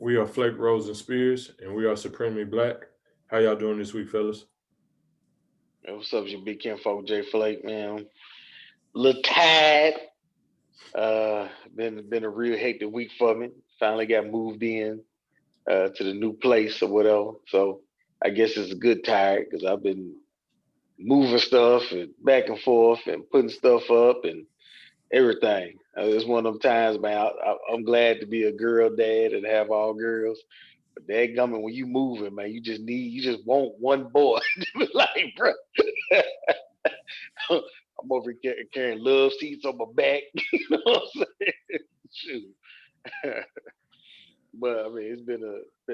We are Flake, Rose, and Spears, and we are Supremely Black. How y'all doing this week, fellas? Man, what's up, your big kinfolk, J Flake, man? Little tired. Been a real hectic week for me. Finally got moved in to the new place or whatever. So I guess it's a good tired because I've been moving stuff and back and forth and putting stuff up and everything. It's one of them times, man. I'm glad to be a girl dad and have all girls. But dadgummit, when you moving, man, you just want one boy. Like, bro, I'm over here carrying love seats on my back. You know what I'm saying? Shoot. But I mean, it's been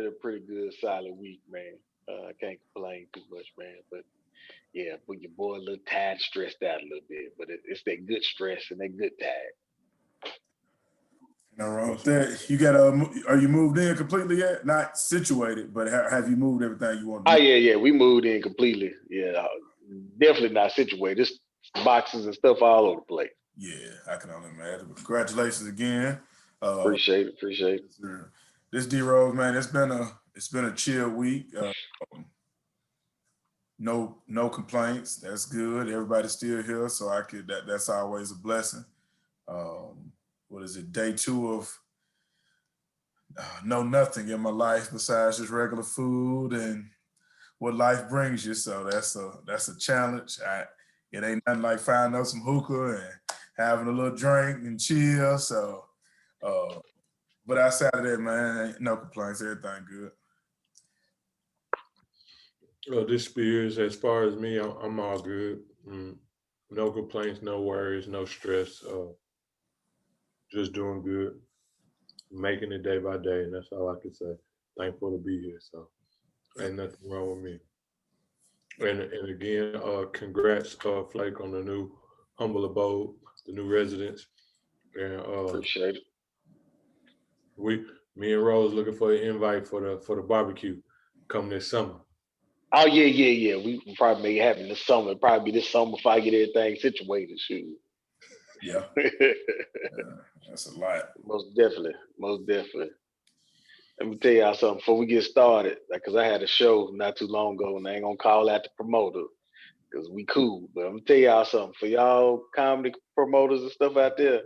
a pretty good solid week, man. I can't complain too much, man. But yeah, but your boy a little tired, stressed out a little bit. But it's that good stress and that good tired. No wrong with that. You got are you moved in completely yet? Not situated, but have you moved everything you want to Oh do? yeah, we moved in completely. Yeah, definitely not situated. Just boxes and stuff all over the place. Yeah, I can only imagine. But congratulations again. Appreciate it. This D Rose, man, it's been a chill week. No complaints. That's good. Everybody's still here, so that's always a blessing. What is it? Day 2 of no nothing in my life besides just regular food and what life brings you. So that's a challenge. It ain't nothing like finding up some hookah and having a little drink and chill. So, but outside of that, man, ain't no complaints. Everything good. This Spears, as far as me, I'm all good. No complaints, no worries, no stress. Just doing good, making it day by day, and that's all I can say. Thankful to be here. So ain't nothing wrong with me. And again, congrats, Flake, on the new humble abode, the new residence. And Appreciate it. we, me and Rose, looking for an invite for the barbecue come this summer. Oh yeah. We probably make it happen this summer. Probably be this summer if I get everything situated. Shoot. Yeah, that's a lot. Most definitely. Let me tell y'all something before we get started, because I had a show not too long ago, and I ain't gonna call out the promoter because we cool. But I'm gonna tell y'all something for y'all comedy promoters and stuff out there.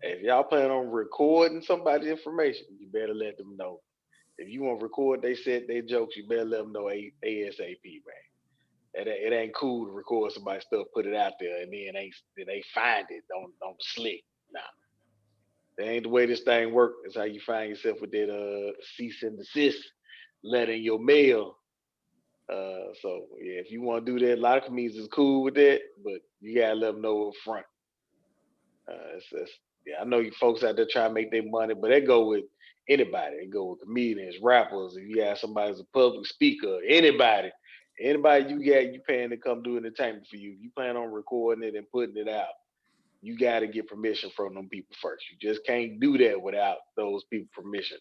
If y'all plan on recording somebody's information, you better let them know. If you want to record they said they jokes, you better let them know ASAP, man. It ain't cool to record somebody's stuff, put it out there, and then they find it on slick. Nah, that ain't the way this thing work. That's how you find yourself with that cease and desist letter in your mail. So yeah, if you want to do that, a lot of comedians is cool with that, but you gotta let them know up front. Yeah, I know you folks out there trying to make their money, but they go with anybody. They go with comedians, rappers. If you got somebody as a public speaker, anybody you got, you paying to come do entertainment for you. You plan on recording it and putting it out. You got to get permission from them people first. You just can't do that without those people permission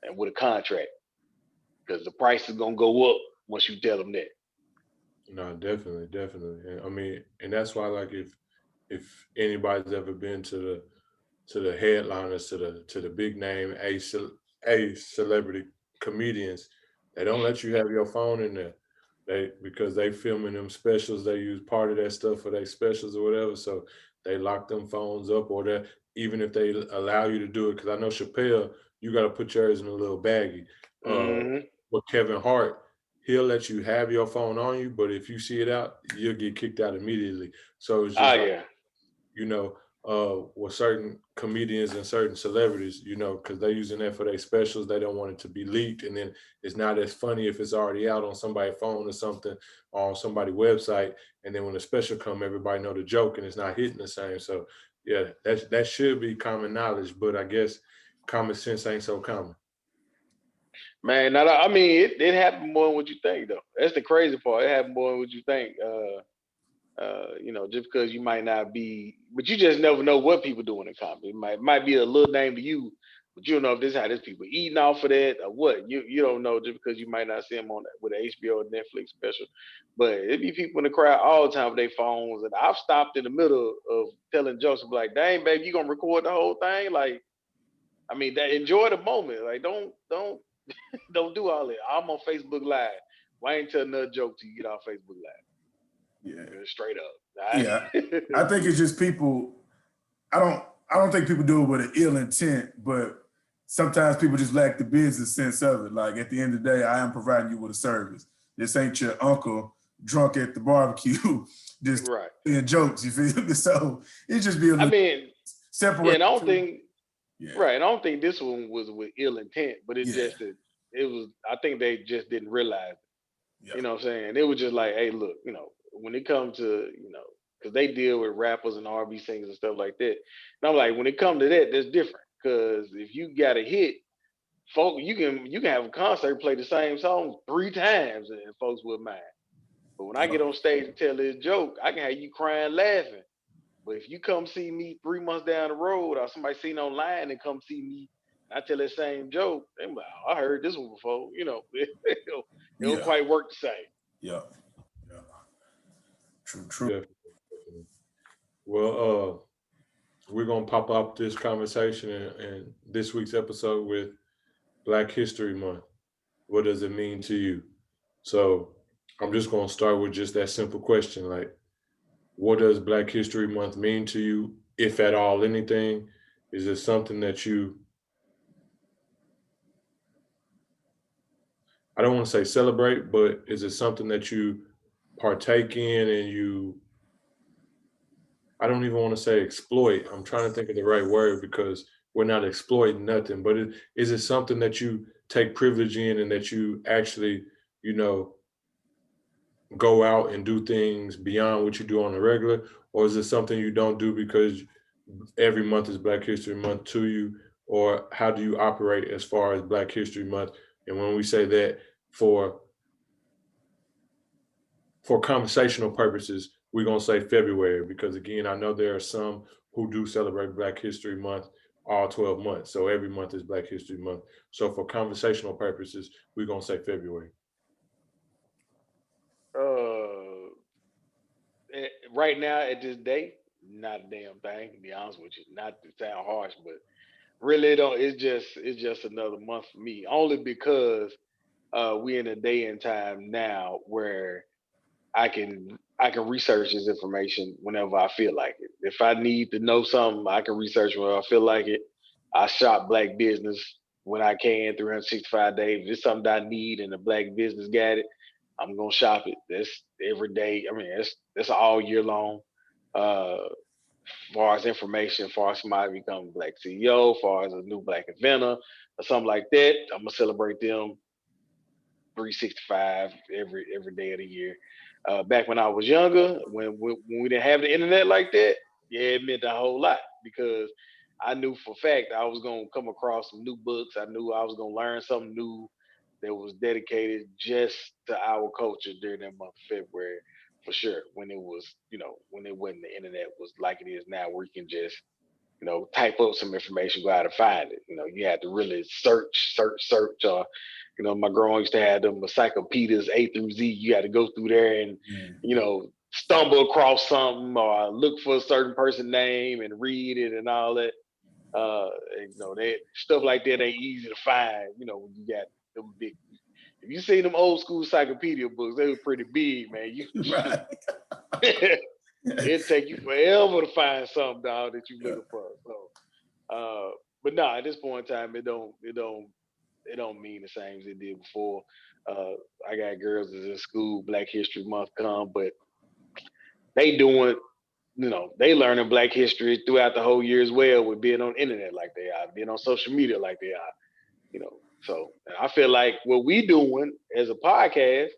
and with a contract, because the price is gonna go up once you tell them that. No, definitely. And I mean, and that's why, like, if anybody's ever been to the headliners, to the big name a celebrity comedians, they don't let you have your phone in there. Because they filming them specials, they use part of that stuff for their specials or whatever. So they lock them phones up, or that even if they allow you to do it, because I know Chappelle, you got to put yours in a little baggie. Mm-hmm. With Kevin Hart, he'll let you have your phone on you, but if you see it out, you'll get kicked out immediately. So it's Oh just like, yeah. you know, with certain comedians and certain celebrities, because they're using that for their specials. They don't want it to be leaked, and then it's not as funny if it's already out on somebody's phone or something, or on somebody's website. And then when the special come, everybody know the joke, and it's not hitting the same. So yeah, that should be common knowledge, but I guess common sense ain't so common. Man, I mean, it happened more than what you think, though. That's the crazy part. It happened more than what you think. Just because you might not be, but you just never know what people doing in comedy. It might be a little name to you, but you don't know if this how this people eating off of that or what. You don't know just because you might not see them on with an HBO or Netflix special. But it be people in the crowd all the time with their phones, and I've stopped in the middle of telling jokes and be like, "Dang, baby, you gonna record the whole thing?" Like, I mean, that enjoy the moment. Like, don't do all that. I'm on Facebook Live. Why ain't tell another joke till you get off Facebook Live? Yeah. Straight up. Yeah. I think it's just people. I don't think people do it with an ill intent, but sometimes people just lack the business sense of it. Like, at the end of the day, I am providing you with a service. This ain't your uncle drunk at the barbecue just right. saying jokes. You feel me? So it just be a little separate. Yeah, and I don't think yeah. right. And I don't think this one was with ill intent, but it Yeah. just that it was. I think they just didn't realize. Yeah. You know what I'm saying? It was just like, hey, look, when it comes to, because they deal with rappers and R&B singers and stuff like that. And I'm like, when it comes to that, that's different. Because if you got a hit, folk, you can have a concert play the same song 3 times and folks would mind. But when I get on stage and tell this joke, I can have you crying, laughing. But if you come see me 3 months down the road, or somebody seen online and come see me, I tell that same joke, they like, oh, I heard this one before. It don't quite work the same. Yeah. Yeah. True. Definitely. Well, we're gonna pop up this conversation in this week's episode with Black History Month. What does it mean to you? So I'm just gonna start with just that simple question, like, what does Black History Month mean to you, if at all anything? Is it something that I don't want to say celebrate, but is it something that you partake in and I don't even want to say exploit. I'm trying to think of the right word because we're not exploiting nothing, but is it something that you take privilege in and that you actually, go out and do things beyond what you do on a regular? Or is it something you don't do because every month is Black History Month to you? Or how do you operate as far as Black History Month? And when we say that for conversational purposes, we're going to say February, because again, I know there are some who do celebrate Black History Month all 12 months. So every month is Black History Month. So for conversational purposes, we're going to say February. Right now at this day, not a damn thing, to be honest with you. Not to sound harsh, but really don't. It's just another month for me. Only because we in a day and time now where I can research this information whenever I feel like it. If I need to know something, I can research whenever I feel like it. I shop Black business when I can, 365 days. If it's something I need and the Black business got it, I'm gonna shop it. That's every day. I mean, that's all year long. Far as information, far as somebody become a Black CEO, far as a new Black inventor or something like that, I'm gonna celebrate them 365 every day of the year. Back when I was younger, when we didn't have the internet like that, yeah, it meant a whole lot because I knew for a fact I was gonna come across some new books. I knew I was gonna learn something new that was dedicated just to our culture during that month of February, for sure. When it was, when it wasn't the internet was like it is now, where you can just type up some information, go out and find it. You had to really search. My grandma used to have them encyclopedias A through Z. You had to go through there and, stumble across something or look for a certain person name and read it and all that. That stuff like that ain't easy to find, when you got them big. If you seen them old school encyclopedia books, they were pretty big, man. Right. It'd take you forever to find something, dog, that you're looking for. So, but no, at this point in time, it don't mean the same as it did before. I got girls that's in school, Black History Month come, but they doing, they learning Black history throughout the whole year as well, with being on the internet like they are, being on social media like they are, So I feel like what we doing as a podcast,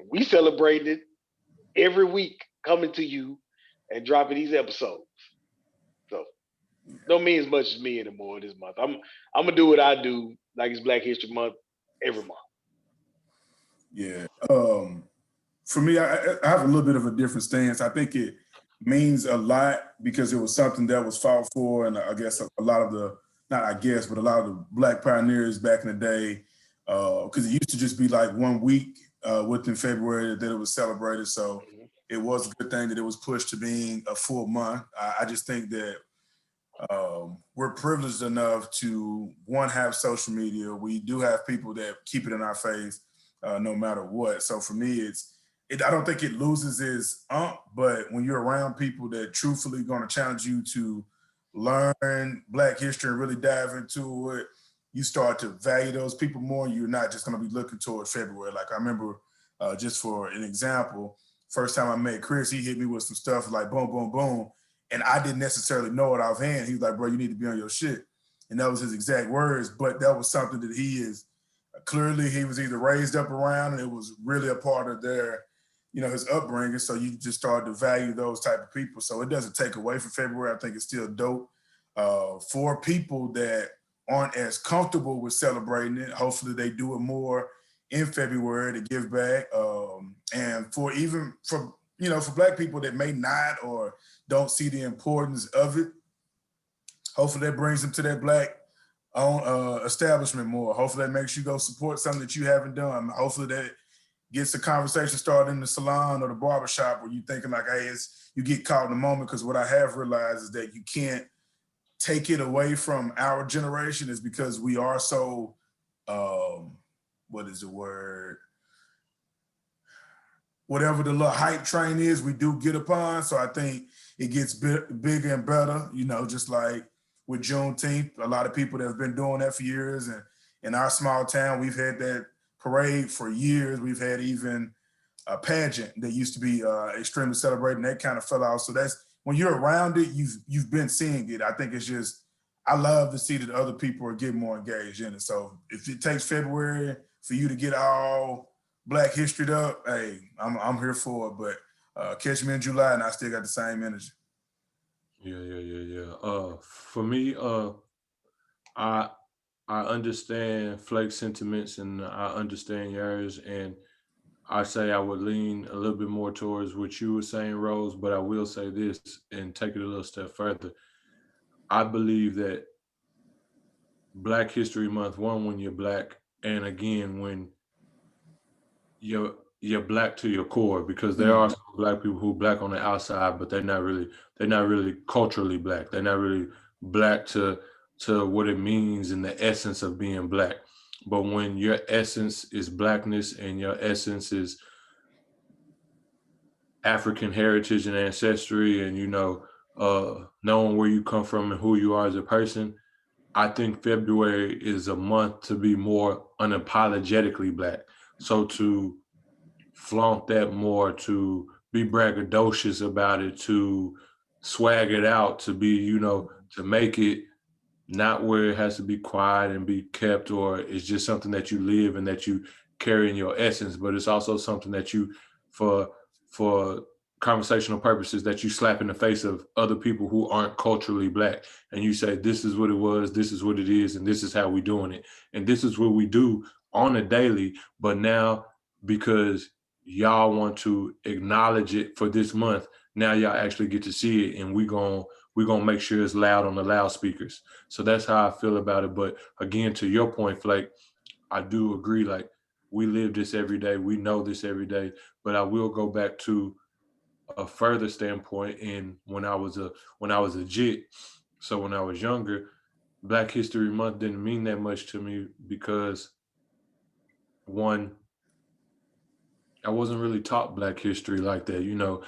we celebrate it every week, coming to you and dropping these episodes. So don't mean as much as me anymore this month. I'm gonna do what I do, like it's Black History Month every month. Yeah. For me, I have a little bit of a different stance. I think it means a lot because it was something that was fought for, and I guess a lot of the, not I guess, but a lot of the Black pioneers back in the day, because it used to just be like 1 week within February that it was celebrated. So it was a good thing that it was pushed to being a full month. I just think that we're privileged enough to, one, have social media. We do have people that keep it in our face no matter what. So for me, I don't think it loses its but when you're around people that truthfully going to challenge you to learn Black history and really dive into it, you start to value those people more. You're not just going to be looking towards February. Like I remember, just for an example, first time I met Chris, he hit me with some stuff like boom, boom, boom. And I didn't necessarily know it offhand. He was like, bro, you need to be on your shit. And that was his exact words. But that was something that clearly he was either raised up around, and it was really a part of his upbringing. So you just start to value those type of people. So it doesn't take away from February. I think it's still dope. For people that aren't as comfortable with celebrating it, hopefully they do it more in February to give back. And for Black people that may not or don't see the importance of it, hopefully that brings them to that Black owned establishment more. Hopefully that makes you go support something that you haven't done. Hopefully that gets the conversation started in the salon or the barbershop where you're thinking like, hey, you get caught in the moment. Because what I have realized is that you can't take it away from our generation, is because we are so, what is the word? Whatever the little hype train is, we do get upon. So I think it gets bigger and better, just like with Juneteenth. A lot of people that have been doing that for years. And in our small town, we've had that parade for years. We've had even a pageant that used to be extremely celebrated, and that kind of fell out. So that's, when you're around it, you've been seeing it. I think it's just, I love to see that other people are getting more engaged in it. So if it takes February for you to get all Black history up, hey, I'm here for it. But catch me in July, and I still got the same energy. Yeah. For me, I I understand Flake's sentiments and I understand yours, and I say I would lean a little bit more towards what you were saying, Rose. But I will say this and take it a little step further. I believe that Black History Month, one, when you're Black, and again when you're Black to your core, because there are some Black people who Black on the outside, but they're not really culturally Black. They're not really Black to what it means in the essence of being Black. But when your essence is Blackness and your essence is African heritage and ancestry, and knowing where you come from and who you are as a person, I think February is a month to be more unapologetically Black. So to flaunt that more, to be braggadocious about it, to swag it out, to be, to make it not where it has to be quiet and be kept, or it's just something that you live and that you carry in your essence, but it's also something that you, for conversational purposes, that you slap in the face of other people who aren't culturally Black, and you say, this is what it was, this is what it is, and this is how we doing it, and this is what we do on a daily. But now, because y'all want to acknowledge it for this month, now y'all actually get to see it, and we're gonna make sure it's loud on the loudspeakers. So that's how I feel about it. But again, to your point, Flake, I do agree. Like, we live this every day, we know this every day. But I will go back to a further standpoint. And when I was a jit, so when I was younger, Black History Month didn't mean that much to me because, one, I wasn't really taught Black history like that.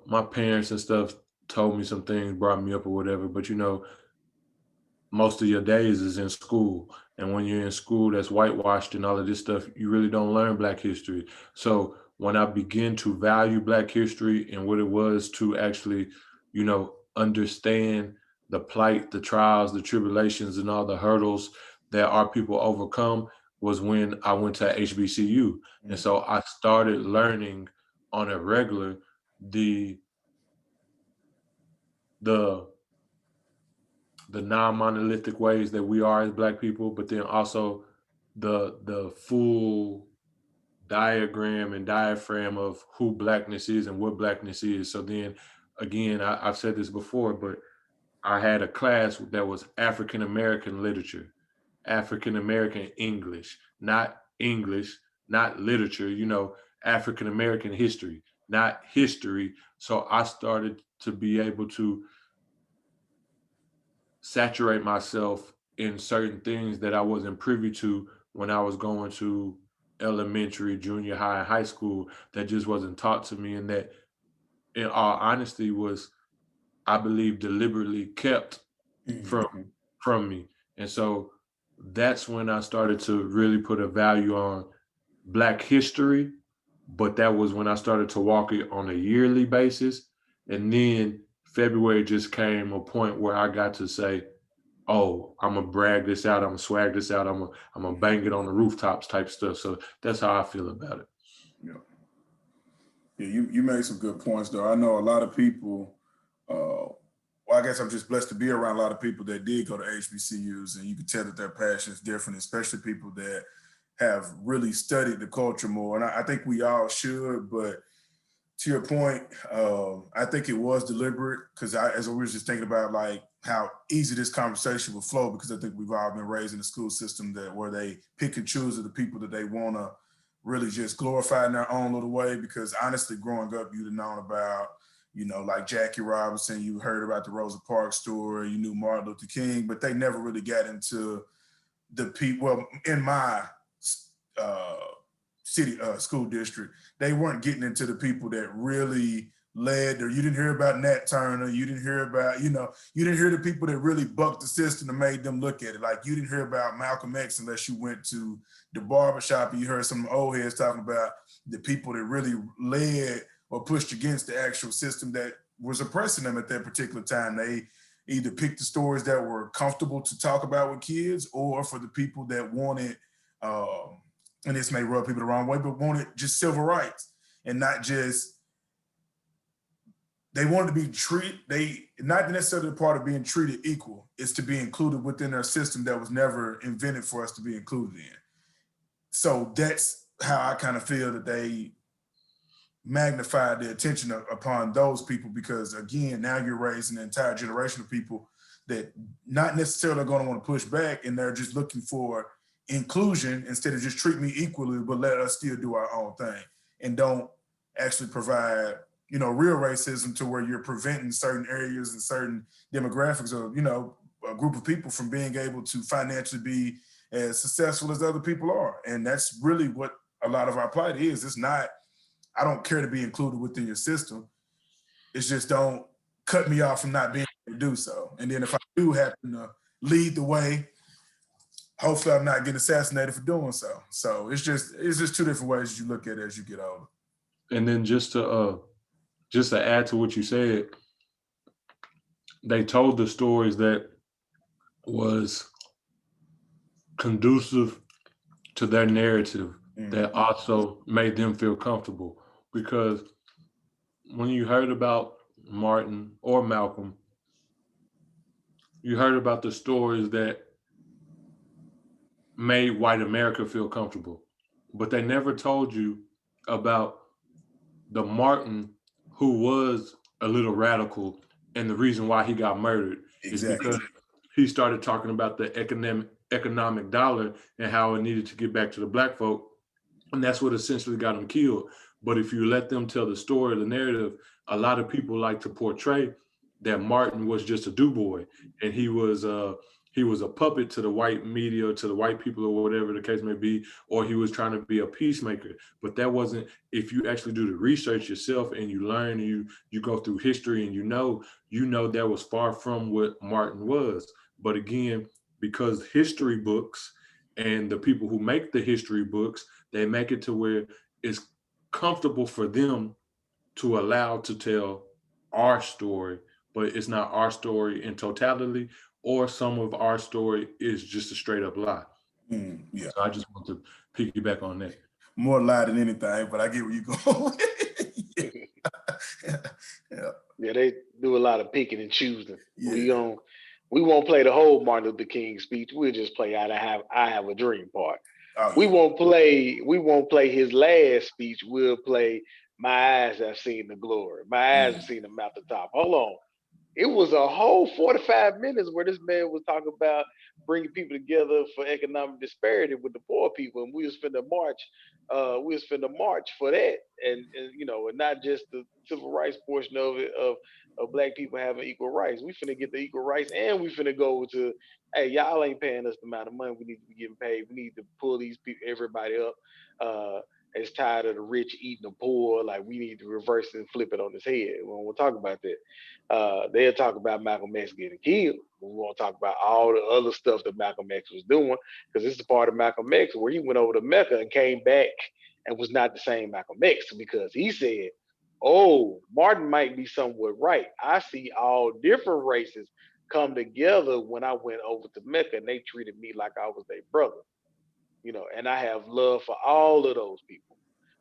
My parents and stuff told me some things, brought me up or whatever. But most of your days is in school. And when you're in school that's whitewashed and all of this stuff, you really don't learn Black history. So when I begin to value Black history and what it was to actually, understand the plight, the trials, the tribulations, and all the hurdles that our people overcome, was when I went to HBCU. And so I started learning on a regular the the the non-monolithic ways that we are as Black people, but then also the full diagram and diaphragm of who Blackness is and what Blackness is. So then again, I've said this before, but I had a class that was African American literature, African American English, not literature, African American history, not history. So I started to be able to saturate myself in certain things that I wasn't privy to when I was going to elementary, junior high, and high school that just wasn't taught to me, and that in all honesty was, I believe, deliberately kept from Mhm. from me. And so that's when I started to really put a value on Black history, but that was when I started to walk it on a yearly basis. And then February just came a point where I got to say, oh, I'm gonna brag this out, I'm gonna swag this out, I'm gonna bang it on the rooftops type stuff. So that's how I feel about it. Yeah. Yeah, you made some good points though. I know a lot of people, well, I guess I'm just blessed to be around a lot of people that did go to HBCUs, and you can tell that their passion is different, especially people that have really studied the culture more. And I think we all should, but to your point, I think it was deliberate because as we were just thinking about like how easy this conversation would flow, because I think we've all been raised in a school system that where they pick and choose the people that they want to really just glorify in their own little way. Because honestly, growing up, you'd have known about, like Jackie Robinson, you heard about the Rosa Parks story, you knew Martin Luther King, but they never really got into the people. Well, in my uh, city school district, they weren't getting into the people that really led, or you didn't hear about Nat Turner, you didn't hear about, you didn't hear the people that really bucked the system and made them look at it. Like you didn't hear about Malcolm X unless you went to the barbershop and you heard some old heads talking about the people that really led or pushed against the actual system that was oppressing them at that particular time. They either picked the stories that were comfortable to talk about with kids, or for the people that wanted, and this may rub people the wrong way, but wanted just civil rights and not just, they wanted to be treated, they not necessarily part of being treated equal, it's to be included within their system that was never invented for us to be included in. So that's how I kind of feel that they magnified the attention upon those people, because again, now you're raising an entire generation of people that not necessarily going to want to push back, and they're just looking for inclusion instead of just treat me equally, but let us still do our own thing, and don't actually provide, real racism to where you're preventing certain areas and certain demographics of, a group of people from being able to financially be as successful as other people are. And that's really what a lot of our plight is. It's not, I don't care to be included within your system. It's just don't cut me off from not being able to do so. And then if I do happen to lead the way, hopefully I'm not getting assassinated for doing so. So it's just two different ways you look at it as you get older. And then just to add to what you said, they told the stories that was conducive to their narrative, that also made them feel comfortable. Because when you heard about Martin or Malcolm, you heard about the stories that made white America feel comfortable, but they never told you about the Martin who was a little radical, and the reason why he got murdered is Exactly. because he started talking about the economic dollar and how it needed to get back to the black folk, and that's what essentially got him killed. But if you let them tell the story, the narrative, a lot of people like to portray that Martin was just a do boy, and he was a puppet to the white media, to the white people, or whatever the case may be, or he was trying to be a peacemaker. But that wasn't. If you actually do the research yourself and you learn, and you go through history, and you know that was far from what Martin was. But again, because history books and the people who make the history books, they make it to where it's comfortable for them to allow to tell our story, but it's not our story in totality, or some of our story is just a straight up lie. Yeah. So I just want to piggyback on that. More lie than anything, but I get where you go. Yeah. Yeah, they do a lot of picking and choosing. Yeah. We won't play the whole Martin Luther King speech. We'll just play I have a dream part. Oh, We yeah. won't play his last speech. We'll play my eyes have seen the glory. My eyes have seen the mountaintop. Hold on. It was a whole 45 minutes where this man was talking about bringing people together for economic disparity with the poor people, and we was finna march. We was finna march for that, and and not just the civil rights portion of it, of of black people having equal rights. We finna get the equal rights, and we finna go to, hey, y'all ain't paying us the amount of money we need to be getting paid. We need to pull these people, everybody up. Uh, it's tired of the rich eating the poor. Like, we need to reverse it and flip it on its head. When we'll talk about that, they'll talk about Malcolm X getting killed. We won't talk about all the other stuff that Malcolm X was doing, because this is part of Malcolm X where he went over to Mecca and came back and was not the same Malcolm X, because he said, oh, Martin might be somewhat right. I see all different races come together when I went over to Mecca, and they treated me like I was their brother, and I have love for all of those people.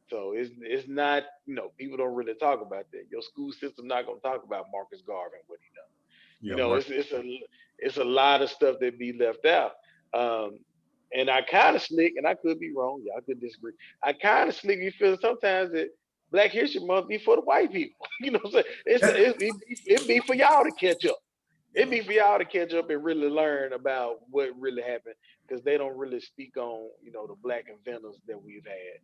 So it's not, people don't really talk about that. Your school system not gonna talk about Marcus Garvey and what he done. Yeah, Mark. It's a lot of stuff that be left out. Um, and I kind of slick, and I could be wrong. Y'all could disagree. I kind of slick. You feel sometimes that Black History Month be for the white people. You know what I'm saying? It be for y'all to catch up. It'd be for y'all to catch up and really learn about what really happened, because they don't really speak on, the black inventors that we've had.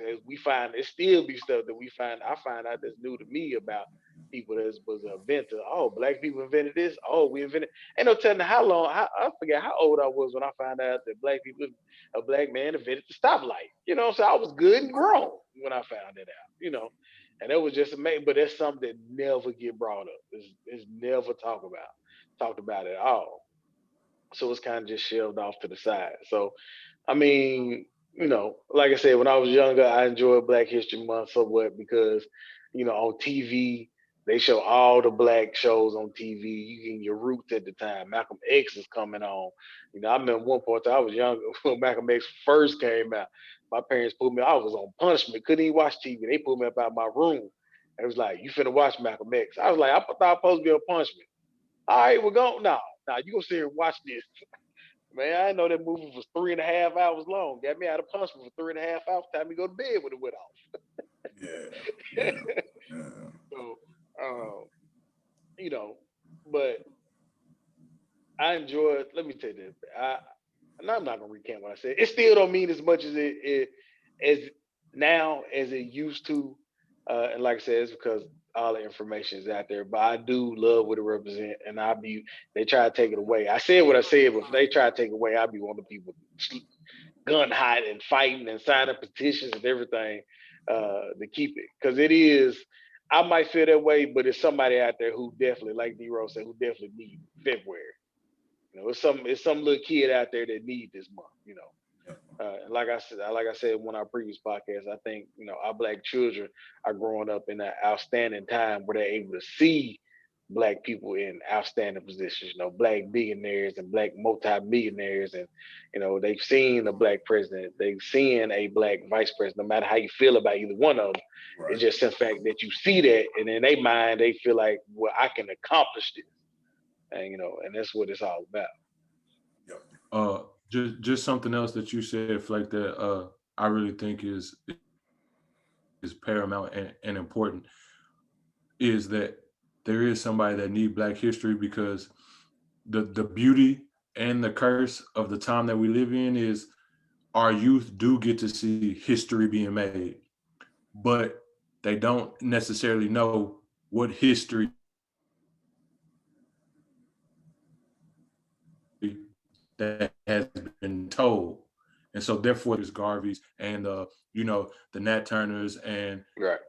As we find it still be stuff that I find out that's new to me about people that was an inventor. Oh, black people invented this. Oh, we invented. Ain't no telling how long. I forget how old I was when I found out that a black man invented the stoplight. So I was good and grown when I found it out. And it was just amazing. But that's something that never get brought up. It's never talked about at all. So it's kind of just shelved off to the side. So I mean, like I said, when I was younger, I enjoyed Black History Month somewhat because, on TV, they show all the black shows on TV. You get your roots at the time. Malcolm X is coming on. I remember one point I was younger when Malcolm X first came out. My parents put me, I was on punishment, couldn't even watch TV. They put me up out my room. It was like, you finna watch Malcolm X. I was like, I thought I was supposed to be on punishment. All right, we're going. No, you gonna sit here and watch this. Man, I didn't know that movie was 3.5 hours long. Got me out of punishment for 3.5 hours. Time to go to bed when it went Yeah, off. yeah, yeah. So, um, you know, but I enjoyed. Let me tell you this. I'm not gonna recant what I said. It still don't mean as much as it as now as it used to. And like I said, it's because all the information is out there. But I do love what it represents, and they try to take it away. I said what I said, but if they try to take it away, I'll be one of the people gun hot and fighting and signing petitions and everything to keep it, because it is. I might feel that way, but it's somebody out there who definitely, like D-Rose said, who definitely need February. It's some little kid out there that need this month. Like I said in one of our previous podcasts, I think our black children are growing up in an outstanding time where they're able to see black people in outstanding positions. Black billionaires and black multi-millionaires, and they've seen a black president, they've seen a black vice president. No matter how you feel about either one of them, Right. it's just the fact that you see that, and in their mind, they feel like, well, I can accomplish this, and that's what it's all about. Just something else that you said, Flake, that I really think is paramount and important, is that there is somebody that need Black history, because the beauty and the curse of the time that we live in is our youth do get to see history being made, but they don't necessarily know what history that has been told. And so therefore there's Garveys and the Nat Turners and Right.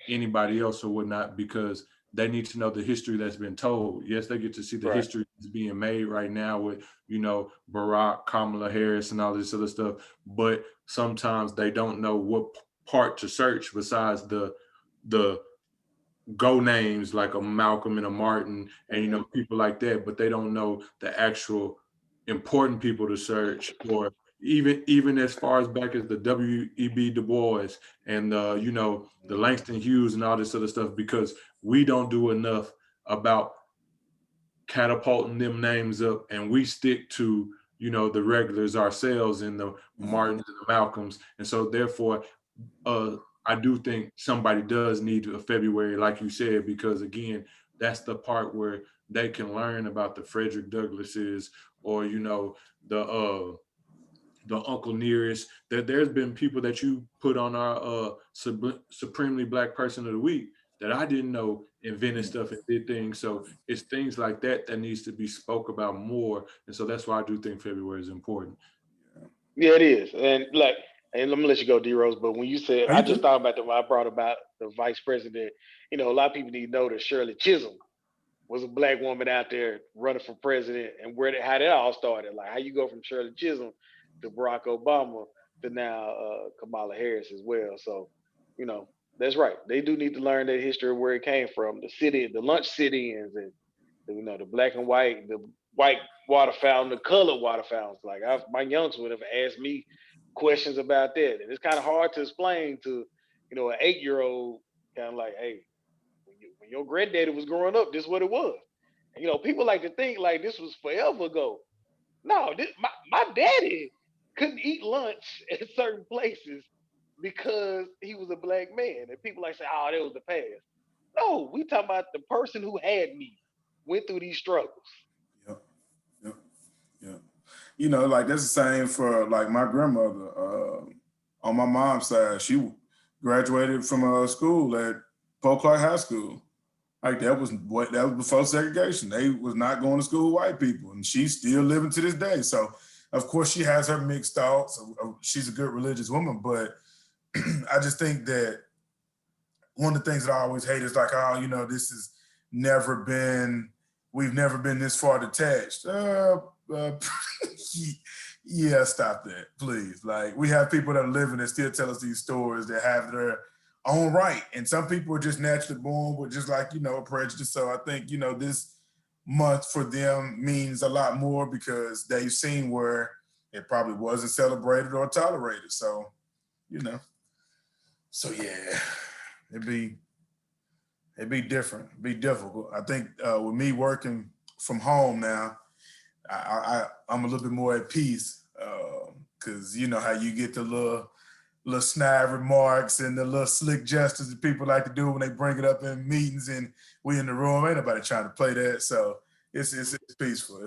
anybody else or whatnot, because they need to know the history that's been told. Yes, they get to see the Right. history that's being made right now with, Barack, Kamala Harris, and all this other stuff. But sometimes they don't know what part to search besides the go names like a Malcolm and a Martin and people like that. But they don't know the actual important people to search, or even as far as back as the W.E.B. Du Bois and the Langston Hughes and all this other stuff, because we don't do enough about catapulting them names up, and we stick to the regulars ourselves and the Martins and the Malcolms. And so therefore I do think somebody does need a February, like you said, because again, that's the part where they can learn about the Frederick Douglasses, or the Uncle Nearest. That there's been people that you put on our supremely Black person of the week that I didn't know invented stuff and did things. So it's things like that that needs to be spoke about more. And so that's why I do think February is important. Yeah, it is. And like, and let me let you go, D Rose. But when you said, Are I you just good? thought about I brought about the vice president. You know, a lot of people need to know that Shirley Chisholm was a black woman out there running for president, and how that all started. Like how you go from Shirley Chisholm to Barack Obama to now Kamala Harris as well. So, you know, that's right. They do need to learn that history of where it came from, the lunch sit-ins, and the black and white, the white water fountain, the colored water fountains. Like my youngster would have asked me questions about that, and it's kind of hard to explain to an 8-year-old. Kind of like, hey, when your granddaddy was growing up, this is what it was. And, people like to think like this was forever ago. No, my daddy couldn't eat lunch at certain places because he was a black man, and people like say, "Oh, that was the past." No, we talking about the person who had me went through these struggles. Yep. Yep. Yep. Like that's the same for like my grandmother. On my mom's side, she graduated from school at Polk Clark High School. Like that was before segregation. They was not going to school with white people, and she's still living to this day. So, of course, she has her mixed thoughts. She's a good religious woman, but I just think that one of the things that I always hate is like, oh, this has we've never been this far detached. Yeah, stop that, please. Like we have people that are living that still tell us these stories that have their own right. And some people are just naturally born with just like, a prejudice. So I think, this month for them means a lot more because they've seen where it probably wasn't celebrated or tolerated. So, so yeah, it'd be different, it'd be difficult. I think with me working from home now, I'm a little bit more at peace because you know how you get the little snide remarks and the little slick gestures that people like to do when they bring it up in meetings and we in the room. Ain't nobody trying to play that, so it's peaceful.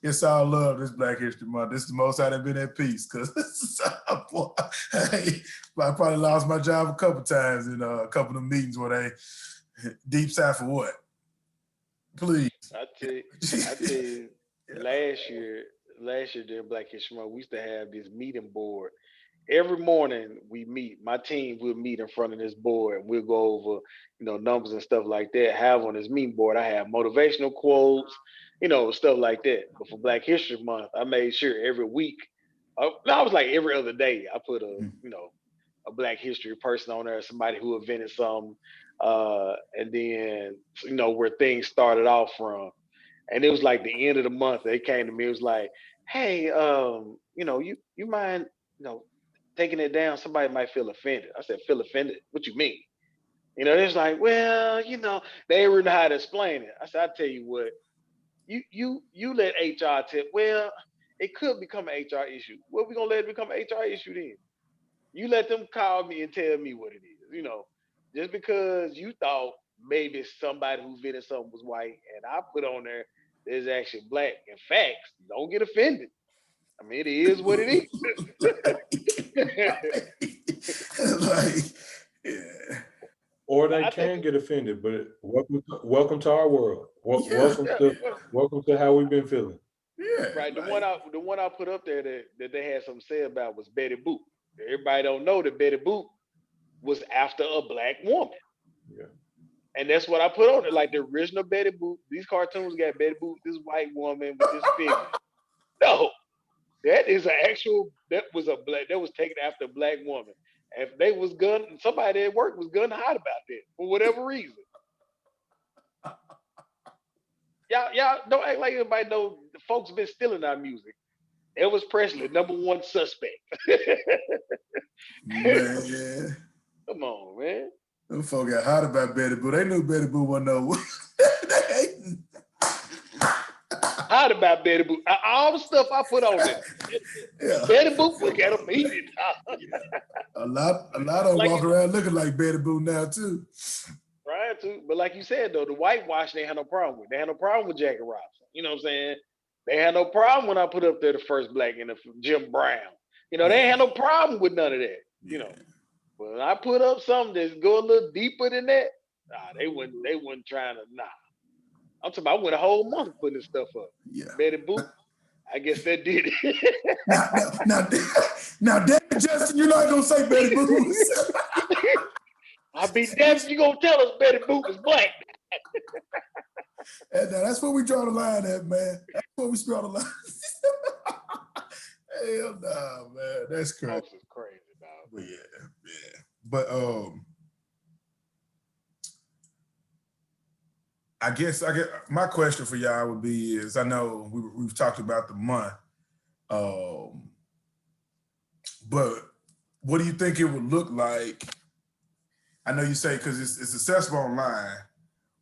It's all love this Black History Month. This is the most I've been at peace because I probably lost my job a couple times in a couple of meetings where they deep south for what? Please. I tell you, last year during Black History Month, we used to have this meeting board. Every morning we meet. My team will meet in front of this board, and we'll go over, numbers and stuff like that. Have on this meeting board, I have motivational quotes, stuff like that. But for Black History Month, I made sure every week, I was like every other day, I put a Black history person on there, somebody who invented something, and then where things started off from. And it was like the end of the month. They came to me. It was like, "Hey, you mind, taking it down? Somebody might feel offended." I said, "Feel offended? What you mean?" It's like, well, they didn't really know how to explain it. I said, "I tell you what, you let HR tip. Well, it could become an HR issue. Well, we gonna let it become an HR issue then. You let them call me and tell me what it is. Just because you thought maybe somebody who invented something was white, and I put on there is actually black. In fact, don't get offended. I mean, it is what it is." Like, yeah. Or they I think, can get offended, but welcome to our world. Yeah. Welcome to how we've been feeling. Yeah. right. Like, The one I put up there that they had something to say about was Betty Boop. Everybody don't know that Betty Boop was after a black woman. Yeah. And that's what I put on it. Like the original Betty Boop, these cartoons got Betty Boop, this white woman with this figure. No, that is an actual. That was taken after a black woman. If they was gun, somebody at work was gun hot about that for whatever reason. Y'all don't act like everybody know. The folks been stealing our music. Elvis Presley, #1 suspect. man, Come on, man. them folk got hot about Betty Boo. They knew Betty Boo wasn't no. Hot about Betty Boop. All the stuff I put on there. Yeah. Betty Boop would get them heated. A lot of them Like walk around looking like Betty Boo now too. trying to, but like you said though, the whitewash they had no problem with. They had no problem with Jackie Robinson. You know what I'm saying? They had no problem when I put up there the first black in the Jim Brown. They had no problem with none of that. Yeah. But when I put up something that's go a little deeper than that, nah, they wasn't trying to nah. I'm talking about I went a whole month putting this stuff up. Yeah. Betty Boop, I guess that did it. Now, damn it, Justin, you're not gonna say Betty Boo's. I'll be damned if you gonna tell us Betty Boop is black. And that's where we draw the line at, man. That's where we draw the line. Hell nah, man. That's crazy. This is crazy, dog. But yeah. But I guess my question for y'all would be is I know we've talked about the month, but what do you think it would look like? I know you say because it's accessible online,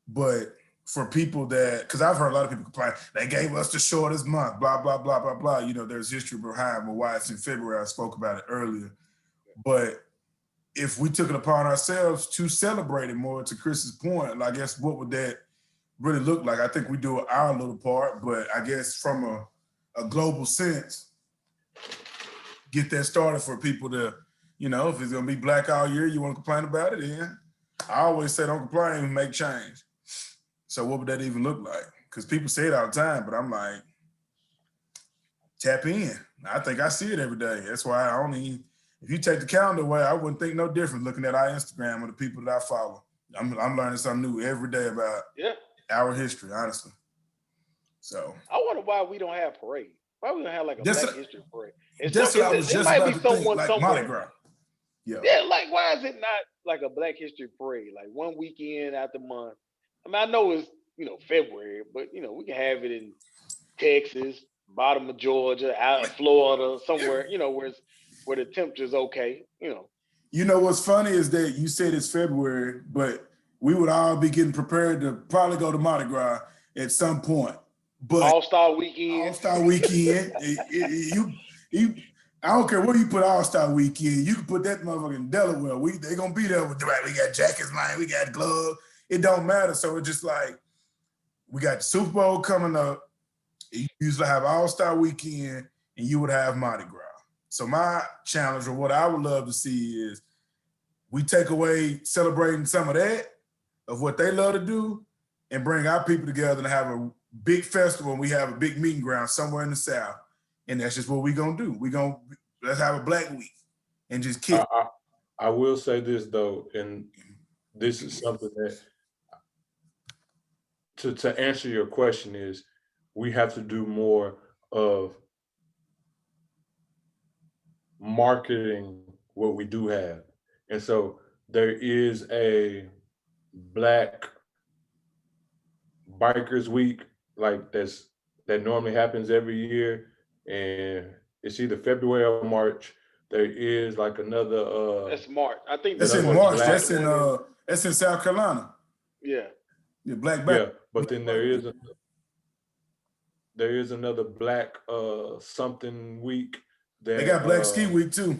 but for people that, because I've heard a lot of people complain, they gave us the shortest month, blah, blah, blah, blah, blah. You know, there's history behind why it's in February. I spoke about it earlier. But if we took it upon ourselves to celebrate it more, to Chris's point, I guess what would that really look like? I think we do our little part, but I guess from a global sense, get that started for people to, you know, if it's gonna be black all year, you wanna complain about it, then I always say don't complain, make change. So what would that even look like? Because people say it all the time, but I'm like, tap in. I think I see it every day. That's why I only, if you take the calendar away, I wouldn't think no different looking at our Instagram or the people that I follow. I'm learning something new every day about our history, honestly. So I wonder why we don't have parade. Why we don't have like a Black History parade? That's what I was just about to think, like Mardi Gras. Yeah, like why is it not like a Black History parade? Like one weekend out the month. I mean, I know it's, you know, February, but you know, we can have it in Texas, bottom of Georgia, out in Florida, somewhere, you know, where the temperature's okay, you know. You know what's funny is that you said it's February, but we would all be getting prepared to probably go to Mardi Gras at some point. But All-Star Weekend. All-Star Weekend. you I don't care where you put All-Star Weekend. You can put that motherfucker in Delaware. They gonna be there with the right. We got jackets, man. We got gloves. It don't matter. So it's just like we got the Super Bowl coming up. You usually have All-Star Weekend, and you would have Mardi Gras. So my challenge, or what I would love to see, is we take away celebrating some of that, of what they love to do, and bring our people together and have a big festival. And we have a big meeting ground somewhere in the South, and that's just what we're gonna do. Let's have a Black Week and just kick. I will say this though, and this is something that to answer your question is we have to do more of marketing what we do have. And so there is a Black Bikers Week that normally happens every year, and it's either February or March. There is like another that's March. I think that's in March. That's in South Carolina. Yeah. Yeah, Black. Yeah, but then there is another Black something week. They got Black Ski Week too.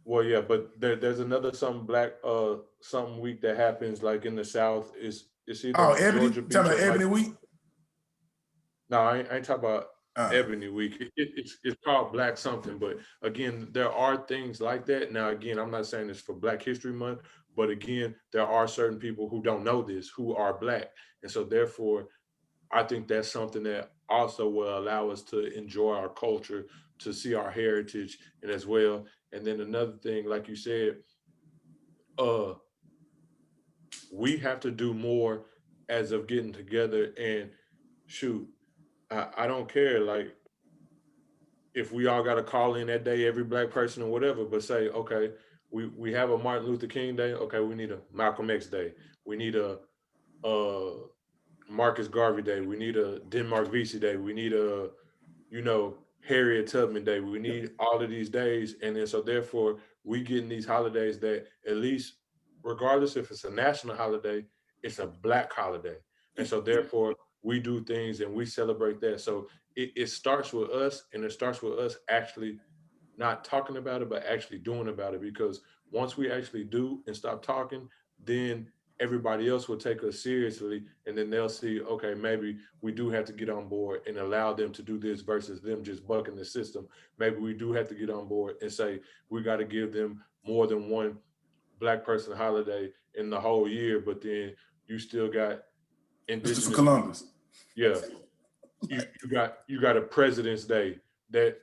Well, yeah, but there's another something Black something week that happens like in the South. It's either Ebony. Georgia Beach Talking about Ebony like, Week. No, I ain't talking about Ebony Week. It's called Black something, but again, there are things like that. Now, again, I'm not saying it's for Black History Month, but again, there are certain people who don't know this, who are Black, and so therefore, I think that's something that also will allow us to enjoy our culture, to see our heritage, and as well. And then another thing, like you said, we have to do more as of getting together and shoot. I don't care, like, if we all got to call in that day, every Black person or whatever, but say, okay, we have a Martin Luther King Day. Okay, we need a Malcolm X Day. We need a Marcus Garvey Day. We need a Denmark Vesey Day. We need a, Harriet Tubman Day. We need all of these days. And then so therefore we getting these holidays that at least, regardless if it's a national holiday, it's a Black holiday. And so therefore we do things and we celebrate that. So it starts with us, and it starts with us actually not talking about it, but actually doing about it. Because once we actually do and stop talking, then everybody else will take us seriously, and then they'll see, okay, maybe we do have to get on board and allow them to do this versus them just bucking the system. Maybe we do have to get on board and say we got to give them more than one Black person holiday in the whole year, but then you still got Christopher indigenous people. Columbus. Yeah, you got a President's Day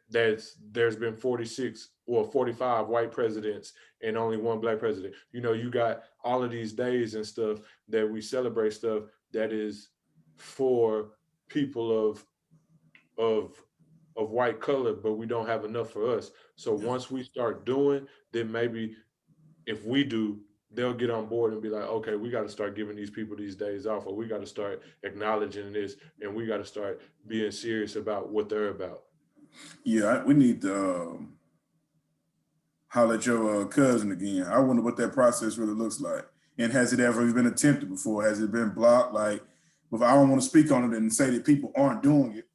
that's there's been 46 or 45 white presidents and only one Black president. You know, you got all of these days and stuff that we celebrate stuff that is for people of of white color, but we don't have enough for us. So Yeah. once we start doing, then maybe if we do, they'll get on board and be like, okay, we got to start giving these people these days off, or we got to start acknowledging this, and we got to start being serious about what they're about. Yeah, we need to holler at your cousin again. I wonder what that process really looks like. And has it ever been attempted before? Has it been blocked? Like, but I don't want to speak on it and say that people aren't doing it.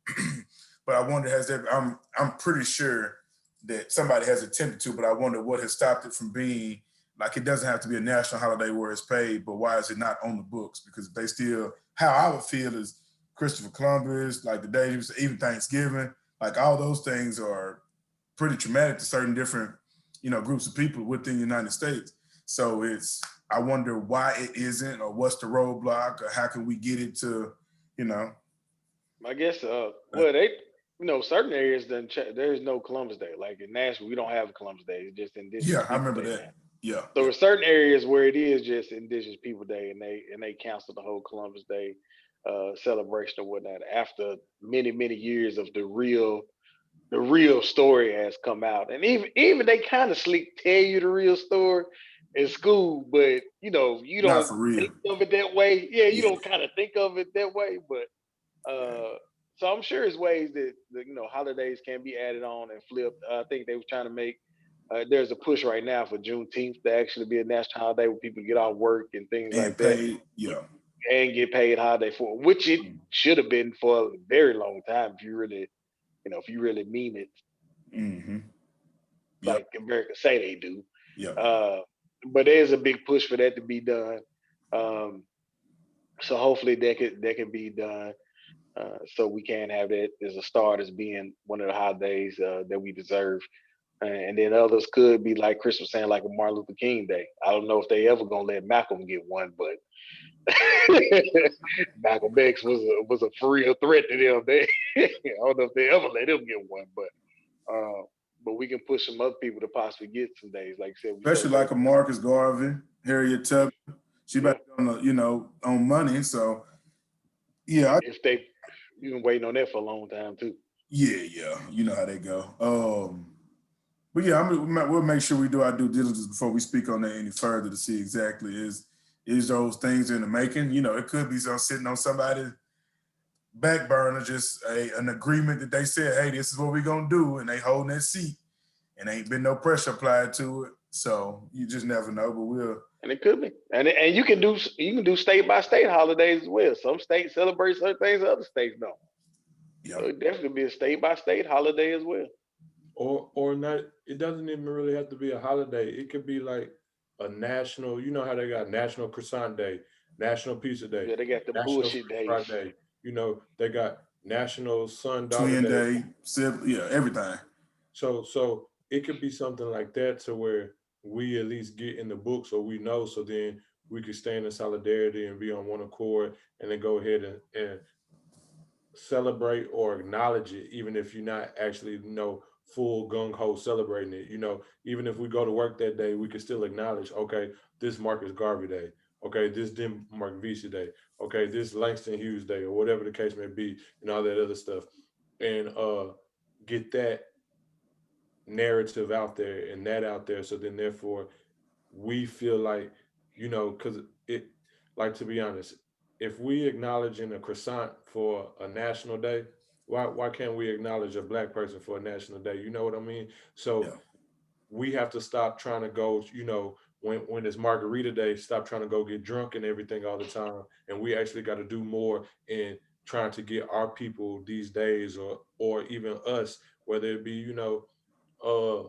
But I wonder, has there, I'm pretty sure that somebody has attempted to, but I wonder what has stopped it from being, like, it doesn't have to be a national holiday where it's paid, but why is it not on the books? Because they still, how I would feel is Christopher Columbus, like the day, even Thanksgiving, like all those things are pretty traumatic to certain different, groups of people within the United States. So I wonder why it isn't, or what's the roadblock, or how can we get it to, you know. I guess well they certain areas then there's no Columbus Day. Like in Nashville, we don't have a Columbus Day. It's just Indigenous Yeah, I People remember Day now. that. Yeah, So yeah. there's certain areas where it is just Indigenous People Day, and they cancel the whole Columbus Day celebration or whatnot after many years of the real story has come out. And even they kind of sleep tell you the real story in school, but you Not don't for real. think of it that way. Yeah, you Yeah. don't kind of think of it that way, but so I'm sure there's ways that holidays can be added on and flipped. I think they were trying to make. There's a push right now for Juneteenth to actually be a national holiday where people get off work and things And like that paid, yeah. and get paid holiday for it, which it should have been for a very long time if you really mean it Mm-hmm. Yep. like America say they do. Yep. Uh, but there's a big push for that to be done. Um, so hopefully that can be done. So we can have that as a start as being one of the holidays that we deserve. And then others could be like Chris was saying, like a Martin Luther King Day. I don't know if they ever gonna let Malcolm get one, but Malcolm X was a for real threat to them. I don't know if they ever let him get one, uh, but we can push some other people to possibly get some days. Like I said, we Especially celebrate. like a Marcus Garvey, Harriet Tubman. She Yeah, back on on money. So yeah, if they you've been waiting on that for a long time too. yeah. You know how they go. But yeah, we'll make sure we do our due diligence before we speak on that any further to see exactly is those things in the making. It could be sitting on somebody's back burner, just an agreement that they said, hey, this is what we're gonna do, and they holding that seat, and ain't been no pressure applied to it. So you just never know. But we'll. And it could be, and you can do state by state holidays as well. Some states celebrate certain things, other states don't. Yeah. So it definitely be a state by state holiday as well. Or not, it doesn't even really have to be a holiday. It could be like a national, you know how they got National Croissant Day, National Pizza Day, Yeah, they got the National bullshit French days. Fry Day. They got National Son Daughter Twin Day. day, yeah, everything. So it could be something like that to where we at least get in the books or we know, so then we could stand in solidarity and be on one accord and then go ahead and celebrate or acknowledge it, even if you're not actually, full gung ho celebrating it. Even if we go to work that day, we can still acknowledge, okay, this Marcus Garvey Day, okay, this Dim Mark Vesey Day, okay, this Langston Hughes Day, or whatever the case may be, and all that other stuff, and get that narrative out there and that out there. So then, therefore, we feel like, because it, like, to be honest, if we acknowledging a croissant for a national day, why can't we acknowledge a Black person for a national day? You know what I mean? So Yeah. we have to stop trying to go, when it's Margarita Day, stop trying to go get drunk and everything all the time, and we actually got to do more in trying to get our people these days, or even us, whether it be, uh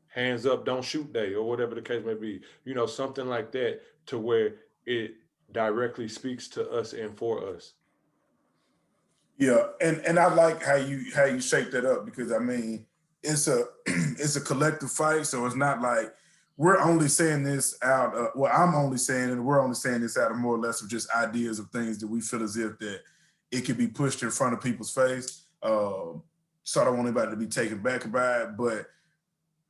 hands up, don't shoot day, or whatever the case may be, something like that, to where it directly speaks to us and for us. Yeah, and I like how you shape that up, because I mean it's a it's a collective fight, so it's not like we're only saying this out. Well, I'm only saying, and we're only saying this out of more or less of just ideas of things that we feel as if that it could be pushed in front of people's face. So I don't want anybody to be taken back by it, but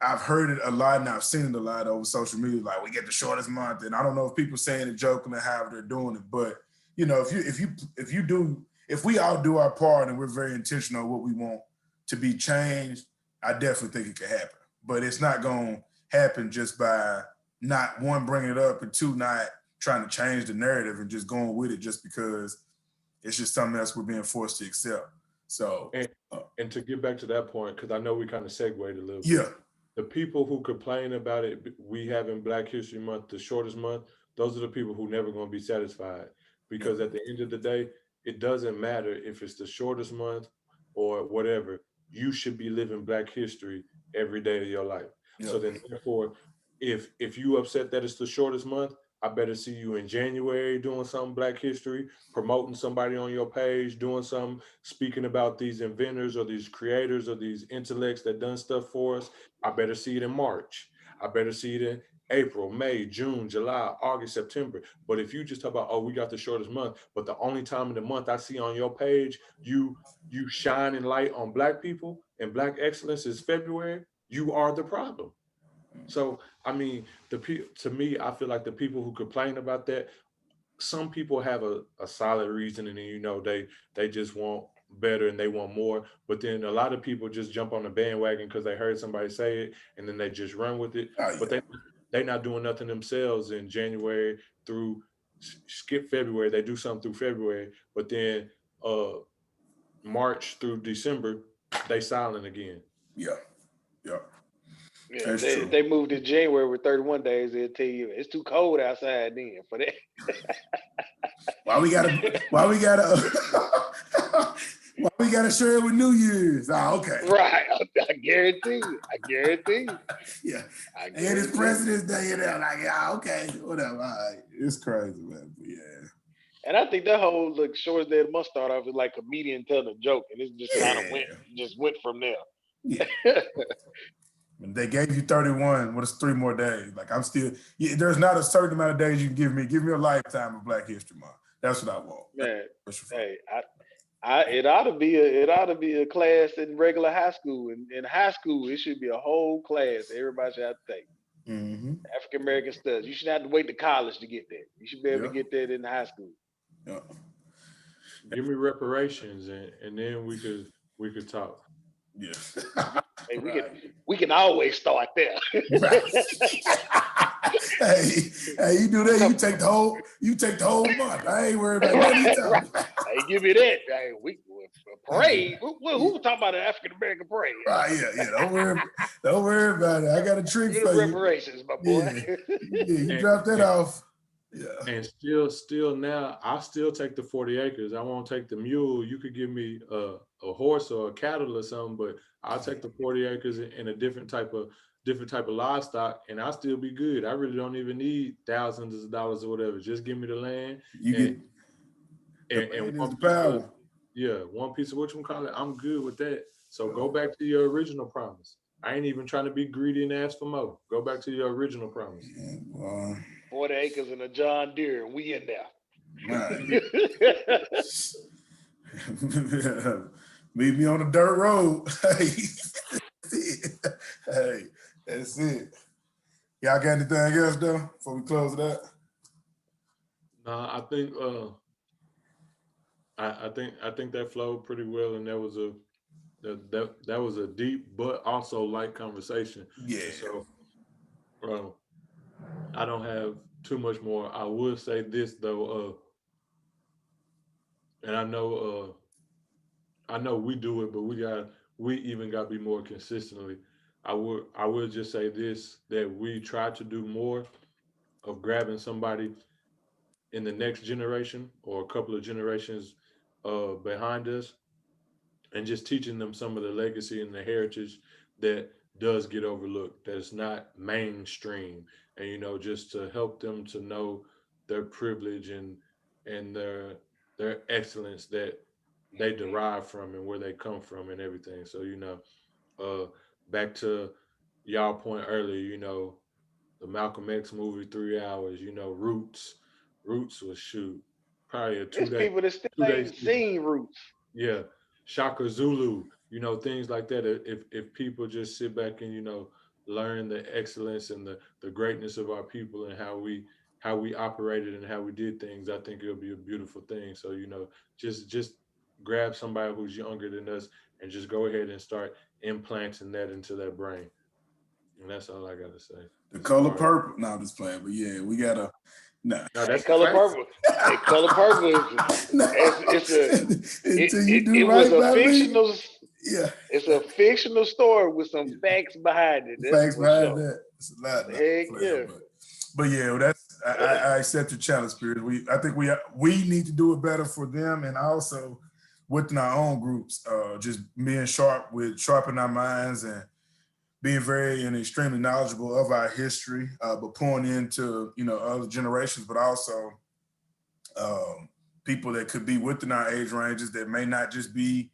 I've heard it a lot and I've seen it a lot over social media. Like, we get the shortest month, and I don't know if people saying it jokingly, however they're doing it, but you know, if we all do our part and we're very intentional on what we want to be changed, I definitely think it could happen. But it's not going to happen just by not, one, bringing it up, and two, not trying to change the narrative and just going with it just because it's just something else we're being forced to accept. So, and to get back to that point, because I know we kind of segued a little yeah. bit. The people who complain about it, we having Black History Month, the shortest month, those are the people who never going to be satisfied. Because at the end of the day, it doesn't matter if it's the shortest month or whatever. You should be living Black history every day of your life. Yeah. So then, therefore, if you upset that it's the shortest month, I better see you in January doing something Black history, promoting somebody on your page, doing something, speaking about these inventors or these creators or these intellects that done stuff for us. I better see it in March. I better see it in April, May, June, July, August, September. But if you just talk about, oh, we got the shortest month, but the only time of the month I see on your page, you shining light on Black people and Black excellence is February, you are the problem. So, I mean, to me, I feel like the people who complain about that, some people have a solid reason, and you know, they just want better and they want more. But then a lot of people just jump on the bandwagon because they heard somebody say it, and then they just run with it. Oh, yeah. But they not doing nothing themselves in January through skip February. They do something through February, but then March through December, they silent again. Yeah. Yeah. Yeah, That's if true. they moved to January with 31 days, they'll tell you it's too cold outside then for that. Why we gotta why we gotta share it with New Year's? Oh, okay. Right. I guarantee you. I guarantee you. Yeah. I And guarantee it's President's Day, and they're like, yeah, okay, whatever. All right. It's crazy, man. But yeah. And I think that whole shortest day of the month start off as like a comedian telling a joke, and it just kind of went from there. Yeah. When they gave you 31, what is 3 more days? Like, I'm still, there's not a certain amount of days you can give me. Give me a lifetime of Black History Month. That's what I want. Man, hey, it ought to be a class in regular high school. In high school, it should be a whole class everybody should have to take. Mm-hmm. African American studies. You shouldn't have to wait to college to get that. You should be able to get that in high school. Yeah. Give me reparations, and then we could talk. Yeah. Hey, we can always start there. Right. hey, you do that, you take the whole month. I ain't worried about anything. Hey, give me that. Hey, parade. Who talking about an African American parade? Right, yeah. Don't worry about it. I got a trick for you. Reparations, my boy. Yeah, you drop that off. Yeah. And still now, I still take the 40 acres. I won't take the mule. You could give me a horse or a cattle or something, but I'll take the 40 acres and a different type of livestock, and I'll still be good. I really don't even need thousands of dollars or whatever. Just give me the land. And one piece of whatchamacallit, I'm good with that. So go back to your original promise. I ain't even trying to be greedy and ask for more. Go back to your original promise. 40 acres and a John Deere, and we in there. Right. Meet me on the dirt road. Hey, that's it. Y'all got anything else though before we close it out? No, I think that flowed pretty well, and that was a deep but also light conversation. Yeah. So, I don't have too much more. I would say this though, and I know we do it, but we even got to be more consistently. I would just say this, that we try to do more of grabbing somebody in the next generation or a couple of generations behind us, and just teaching them some of the legacy and the heritage that does get overlooked, that's not mainstream, and just to help them to know their privilege and their excellence that they derive from and where they come from and everything. So uh, back to y'all point earlier, the Malcolm X movie, 3 hours. Roots was shoot probably a There's 2 day people that still 2 day ain't season. seen Roots. Yeah, Shaka Zulu, things like that. If people just sit back and learn the excellence and the greatness of our people and how we operated and how we did things, I think it'll be a beautiful thing. So just grab somebody who's younger than us and just go ahead and start implanting that into their brain. And that's all I gotta say. The As Color far as Purple. No, I'm just playing, but yeah, we gotta. Nah. no, And that's a Color classic. Purple, and Color Purple is Nah. it's a Until you do it was right a by me. fictional. Yeah. It's a fictional story with some Yeah. facts behind it. That's Facts for behind sure. that. It's a lot. Nah, Heck player, yeah. but yeah, well, that's I accept your challenge, Spirit. I think we need to do it better for them, and also within our own groups, just being sharpening our minds and being very and extremely knowledgeable of our history, but pouring into other generations, but also people that could be within our age ranges that may not just be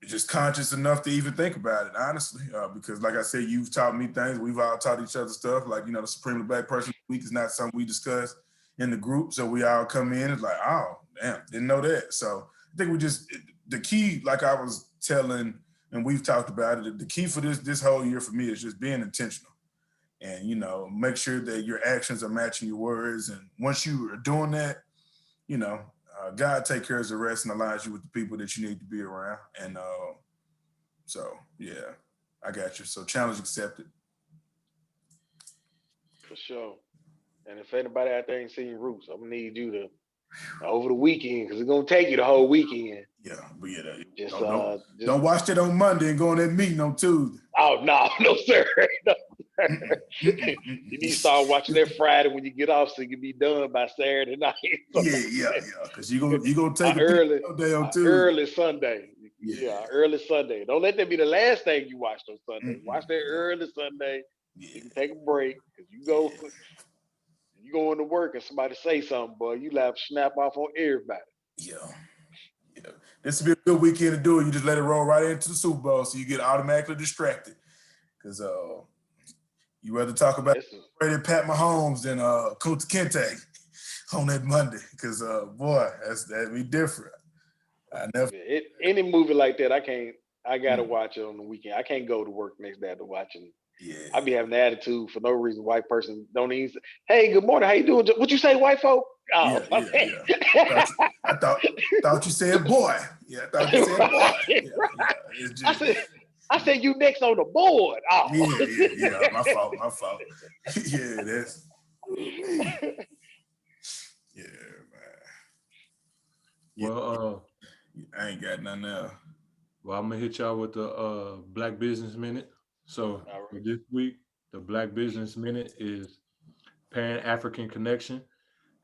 just conscious enough to even think about it, honestly. Because like I said, you've taught me things. We've all taught each other stuff. Like, the Supremely Black Person Week is not something we discuss in the group. So we all come in, it's like, oh, damn, didn't know that. So I think the key, like I was telling, and we've talked about it, the key for this whole year for me is just being intentional. And, make sure that your actions are matching your words. And once you are doing that, God take care of the rest and aligns you with the people that you need to be around. And so, yeah, I got you. So challenge accepted. For sure. And if anybody out there ain't seen Roots, I'm gonna need you to over the weekend because it's gonna take you the whole weekend. Yeah, but yeah, Just don't watch that on Monday and go on that meeting on Tuesday. oh no, no sir. No, sir. Mm-mm. You need to start watching that Friday when you get off so you can be done by Saturday night. Yeah, because you gonna take a early day on Tuesday. early Sunday. Yeah. Yeah, early Sunday. Don't let that be the last thing you watch on Sunday. Mm-mm. Watch that early Sunday. Yeah. You can take a break because you go into work and somebody say something, boy, you laugh snap off on everybody. Yeah. This will be a good weekend to do it. You just let it roll right into the Super Bowl, so you get automatically distracted. Because you rather talk about Brady Pat Mahomes than Coach Kente on that Monday. Because boy, that'd be different. Any movie like that, I gotta watch it on the weekend. I can't go to work next day to watch it. Yeah. I be having an attitude for no reason. White person don't even say, hey, good morning, how you doing? What you say, white folk? Oh, yeah. I thought you said boy. Yeah, I thought you said boy. Yeah. I said you next on the board. Oh. Yeah. My fault. Yeah, that's yeah, man. Yeah. Well, I ain't got nothing else. Well, I'm gonna hit y'all with the Black Business Minute. So for this week, the Black Business Minute is Pan African Connection,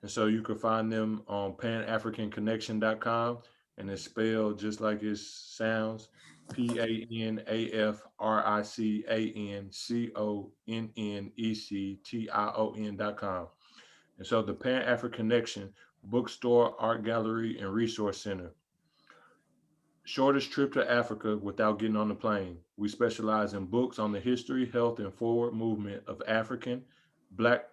and so you can find them on panafricanconnection.com, and it's spelled just like it sounds: PANAFRICANCONNECTION.com. And so the Pan African Connection bookstore, art gallery, and resource center. Shortest trip to Africa without getting on the plane. We specialize in books on the history, health, and forward movement of African, Black,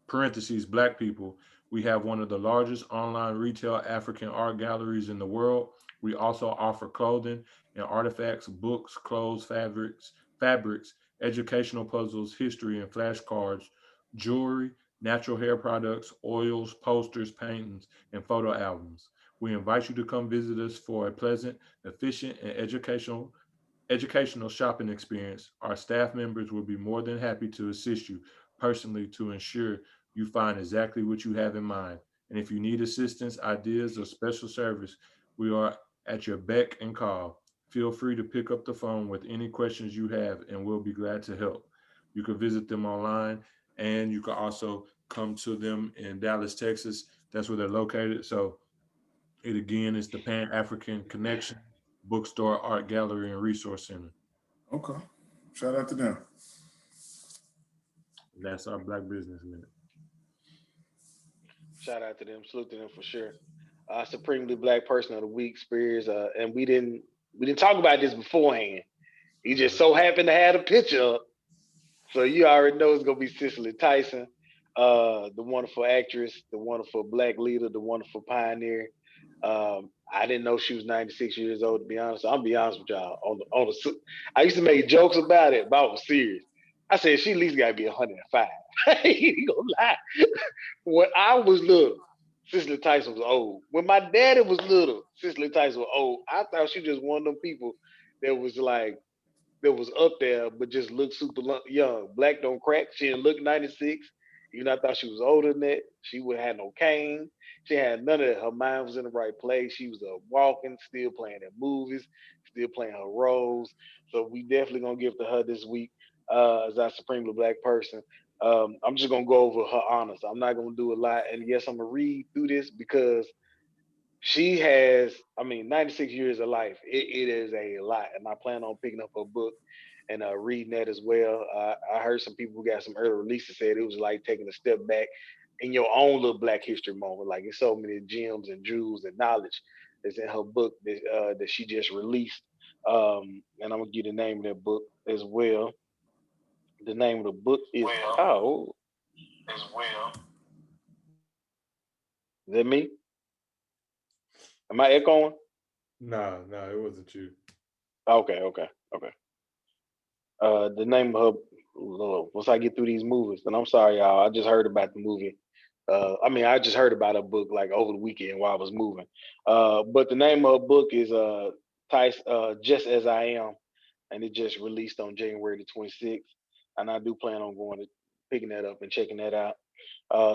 parentheses, Black people. We have one of the largest online retail African art galleries in the world. We also offer clothing and artifacts, books, clothes, fabrics, educational puzzles, history and flashcards, jewelry, natural hair products, oils, posters, paintings, and photo albums. We invite you to come visit us for a pleasant, efficient, and educational shopping experience. Our staff members will be more than happy to assist you personally to ensure you find exactly what you have in mind. And if you need assistance, ideas, or special service, we are at your beck and call. Feel free to pick up the phone with any questions you have, and we'll be glad to help. You can visit them online, and you can also come to them in Dallas, Texas. That's where they're located. So it again is the Pan African Connection Bookstore, Art Gallery, and Resource Center. Okay. Shout out to them. And that's our Black Business Minute. Shout out to them. Salute to them for sure. Supremely Black Person of the Week, Spears. And we didn't talk about this beforehand. He just so happened to have a picture up. So you already know it's gonna be Cicely Tyson, the wonderful actress, the wonderful Black leader, the wonderful pioneer. I didn't know she was 96 years old, to be honest. I'll be honest with y'all. I used to make jokes about it, but I was serious. I said she at least gotta be 105. I ain't gonna lie. When I was little, Cicely Tyson was old. When my daddy was little, Cicely Tyson was old. I thought she just one of them people that was like that was up there, but just looked super young. Black don't crack. She didn't look 96. Even I thought she was older than that. She would have no cane. She had none of that. Her mind was in the right place. She was walking, still playing in movies, still playing her roles. So we definitely gonna give to her this week as our supremely Black person. I'm just gonna go over her honors. I'm not gonna do a lot, and yes, I'm gonna read through this because she has, I mean, 96 years of life. It is a lot, and I plan on picking up her book and reading that as well. I heard some people who got some early releases said it was like taking a step back in your own little Black history moment. Like it's so many gems and jewels and knowledge that's in her book that she just released. And I'm gonna give the name of that book as well. The name of the book is Is that me? Am I echoing? No, it wasn't you. Okay. The name of her. Once I get through these movies, and I'm sorry, y'all. I just heard about the movie. I just heard about a book like over the weekend while I was moving. But the name of her book is Just As I Am, and it just released on January the 26th. And I do plan on going to picking that up and checking that out.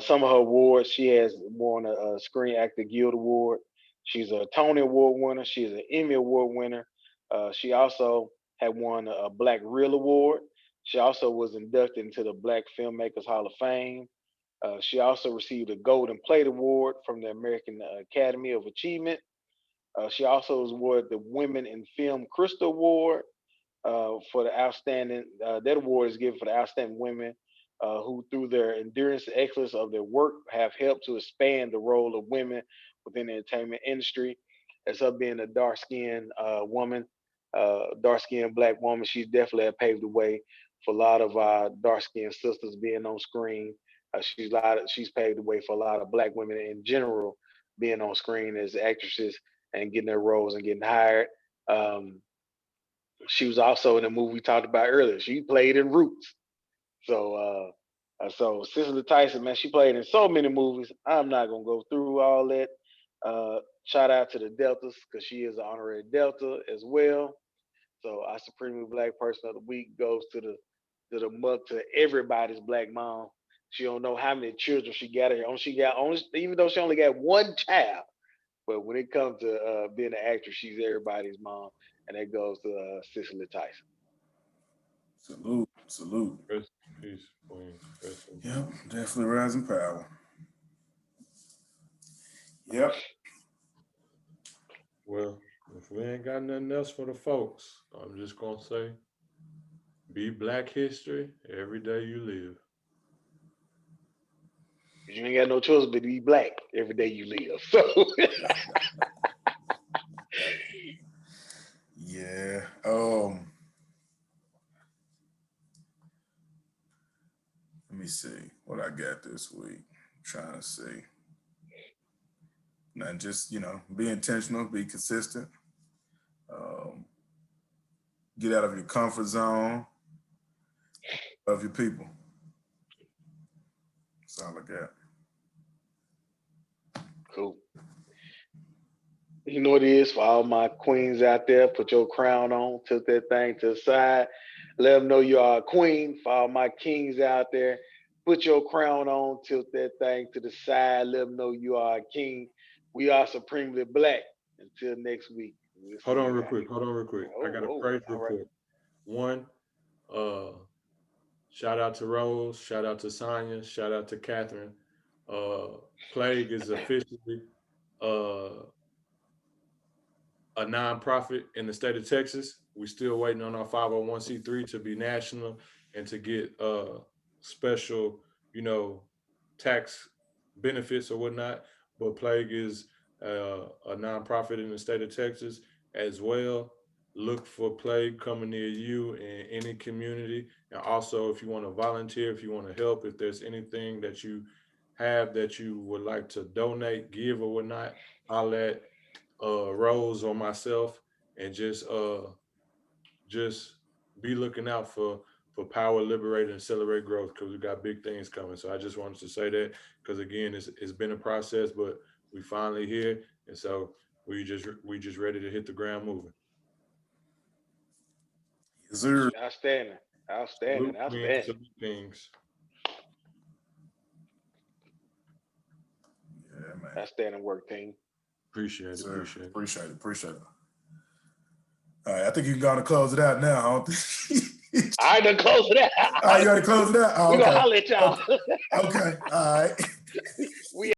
Some of her awards, she has won a Screen Actor Guild Award. She's a Tony Award winner. She is an Emmy Award winner. She also had won a Black Reel Award. She also was inducted into the Black Filmmakers Hall of Fame. She also received a Golden Plate Award from the American Academy of Achievement. She also was awarded the Women in Film Crystal Award for the outstanding. That award is given for the outstanding women who, through their endurance and excellence of their work, have helped to expand the role of women within the entertainment industry. As her being a dark-skinned woman, dark-skinned Black woman, she's definitely have paved the way for a lot of our dark-skinned sisters being on screen. She's paved the way for a lot of Black women in general being on screen as actresses and getting their roles and getting hired. Um, she was also in a movie we talked about earlier. She played in Roots. So Cicely Tyson, man, she played in so many movies. I'm not gonna go through all that. Shout out to the Deltas because she is an honorary Delta as well. So our supremely Black person of the week goes to everybody's Black mom. She don't know how many children she got here. Even though she only got one child. But when it comes to being an actress, she's everybody's mom, and that goes to Cicely Tyson. Salute. Rest in peace, Queen. Yep, definitely rising power. Yep. Well, if we ain't got nothing else for the folks, I'm just gonna say, be Black history every day you live. You ain't got no choice but to be Black every day you live. So Yeah. Let me see what I got this week. I'm trying to see. Not just, be intentional, be consistent. Get out of your comfort zone. Love your people. That's all I got. cool. You know what it is for all my queens out there. Put your crown on, tilt that thing to the side. Let them know you are a queen. For all my kings out there, put your crown on, tilt that thing to the side. Let them know you are a king. We are supremely Black. Until next week. We'll Hold see on you real out quick. I got a here. praise All right. report. One, shout out to Rose, shout out to Sonya, shout out to Catherine. Plague is officially uh, a nonprofit in the state of Texas. we still waiting on our 501c3 to be national and to get special, tax benefits or whatnot. But Plague is a nonprofit in the state of Texas as well. Look for Plague coming near you in any community. And also, if you want to volunteer, if you want to help, if there's anything that you have that you would like to donate, give, or whatnot, I'll let Rose or myself, and just be looking out for Power, Liberate, and Accelerate Growth, because we got big things coming. So I just wanted to say that, because again, it's been a process, but we finally here, and so we just ready to hit the ground moving. Yes, sir. Outstanding. Outstanding. Outstanding. Salute things. Yeah, man. Outstanding work, team. Appreciate it. Sir, Appreciate it. appreciate it. All right, I think you can go on and close it out now. I don't think. I done close it out. Oh, you got to close it out? Oh, We're okay. gonna holler at y'all. Okay. All right.